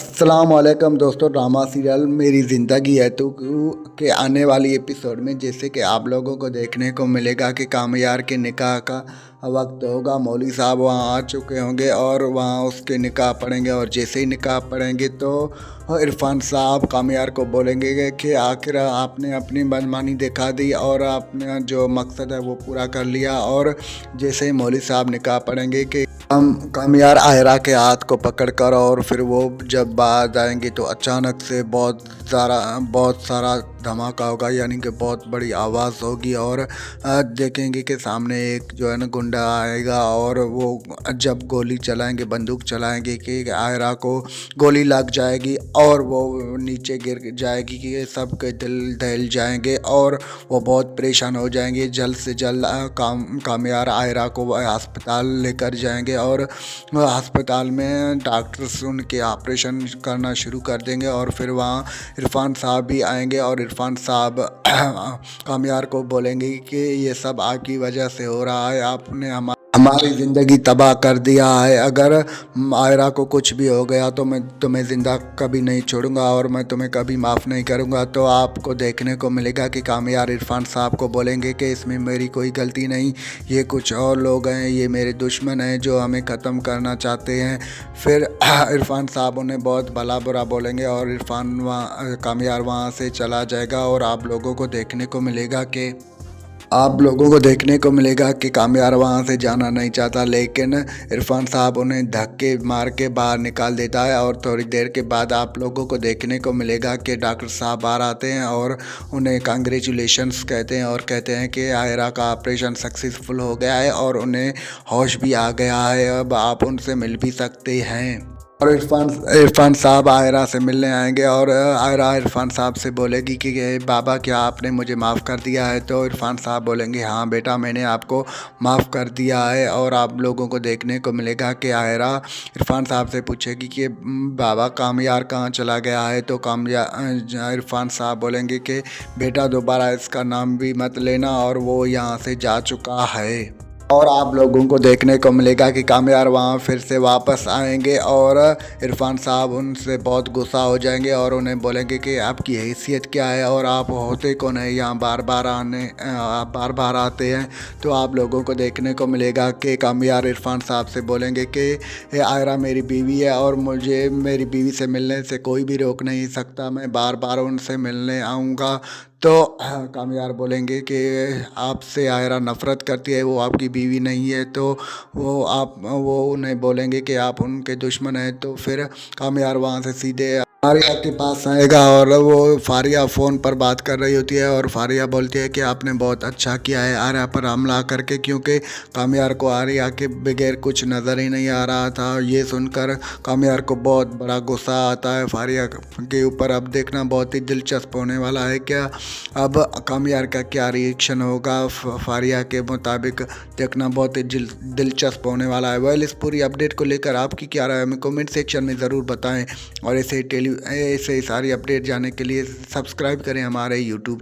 अस्सलामुअलैकुम दोस्तों, drama serial मेरी ज़िंदगी है तू के आने वाली एपिसोड में जैसे कि आप लोगों को देखने को मिलेगा कि कामयार के निकाह का वक्त होगा। मौलवी साहब वहाँ आ चुके होंगे और वहाँ उसके निकाह पढ़ेंगे और जैसे ही निकाह पढ़ेंगे तो इरफान साहब कामयार को बोलेंगे कि आखिर आपने अपनी मनमानी दिखा दी और आपने जो मकसद है वो पूरा कर लिया। और जैसे ही मौलवी साहब निकाह पढ़ेंगे कि हम कामयार आयरा के हाथ को पकड़कर और फिर वो जब बाहर जाएंगे तो अचानक से बहुत सारा धमाका होगा, यानी कि बहुत बड़ी आवाज़ होगी और देखेंगे कि सामने एक जो है ना गुंडा आएगा और वो जब गोली चलाएंगे, बंदूक चलाएंगे कि आयरा को गोली लग जाएगी और वो नीचे गिर जाएगी कि सबके दिल दहल जाएंगे और वो बहुत परेशान हो जाएंगे। जल्द से जल्द कामयार आयरा को अस्पताल लेकर जाएंगे और अस्पताल में डॉक्टर्स उनके ऑपरेशन करना शुरू कर देंगे और फिर वहाँ इरफान साहब भी आएंगे और इरफान साहब कामयार को बोलेंगे कि ये सब आपकी वजह से हो रहा है, आपने हमारी ज़िंदगी तबाह कर दिया है। अगर आयरा को कुछ भी हो गया तो मैं तुम्हें ज़िंदा कभी नहीं छोड़ूंगा और मैं तुम्हें कभी माफ़ नहीं करूंगा। तो आपको देखने को मिलेगा कि कामयार इरफान साहब को बोलेंगे कि इसमें मेरी कोई गलती नहीं, ये कुछ और लोग हैं, ये मेरे दुश्मन हैं जो हमें ख़त्म करना चाहते हैं। फिर इरफान साहब उन्हें बहुत भला बुरा बोलेंगे और इरफान कामयार वहाँ से चला जाएगा और आप लोगों को देखने को मिलेगा कि कामयार वहाँ से जाना नहीं चाहता, लेकिन इरफान साहब उन्हें धक्के मार के बाहर निकाल देता है। और थोड़ी देर के बाद आप लोगों को देखने को मिलेगा कि डॉक्टर साहब बाहर आते हैं और उन्हें कांग्रेचुलेशंस कहते हैं और कहते हैं कि आयरा का ऑपरेशन सक्सेसफुल हो गया है और उन्हें होश भी आ गया है, अब आप उनसे मिल भी सकते हैं। और इरफान साहब आयरा से मिलने आएंगे और आयरा इरफान साहब से बोलेगी कि बाबा क्या आपने मुझे माफ़ कर दिया है? तो इरफान साहब बोलेंगे हाँ बेटा, मैंने आपको माफ़ कर दिया है। और आप लोगों को देखने को मिलेगा कि आयरा इरफान साहब से पूछेगी कि बाबा कामयार कहाँ चला गया है? तो इरफान साहब बोलेंगे कि बेटा दोबारा इसका नाम भी मत लेना और वो यहाँ से जा चुका है। और आप लोगों को देखने को मिलेगा कि कामयार वहाँ फिर से वापस आएंगे और इरफान साहब उनसे बहुत गुस्सा हो जाएंगे और उन्हें बोलेंगे कि आपकी हैसियत क्या है और आप होते कौन है यहाँ बार बार आते हैं। तो आप लोगों को देखने को मिलेगा कि कामयार इरफान साहब से बोलेंगे कि आयरा मेरी बीवी है और मुझे मेरी बीवी से मिलने से कोई भी रोक नहीं सकता, मैं बार बार उनसे मिलने आऊँगा। तो कामयार बोलेंगे कि आपसे आयरा नफ़रत करती है, वो आपकी बीवी नहीं है। तो वो उन्हें बोलेंगे कि आप उनके दुश्मन हैं। तो फिर कामयार वहाँ से सीधे फारिया के पास आएगा और वो फारिया फ़ोन पर बात कर रही होती है और फारिया बोलती है कि आपने बहुत अच्छा किया है आर्या पर हमला करके, क्योंकि कामयार को आर्या के बगैर कुछ नज़र ही नहीं आ रहा था। ये सुनकर कामयार को बहुत बड़ा गुस्सा आता है फारिया के ऊपर। अब देखना बहुत ही दिलचस्प होने वाला है, क्या अब कामयार का क्या रिएक्शन होगा फारिया के मुताबिक, देखना बहुत ही दिलचस्प होने वाला है। वेल, इस पूरी अपडेट को लेकर आपकी क्या राय है हमें कमेंट सेक्शन में ज़रूर बताएं और ऐसे ही सारी अपडेट जानने के लिए सब्सक्राइब करें हमारे यूट्यूब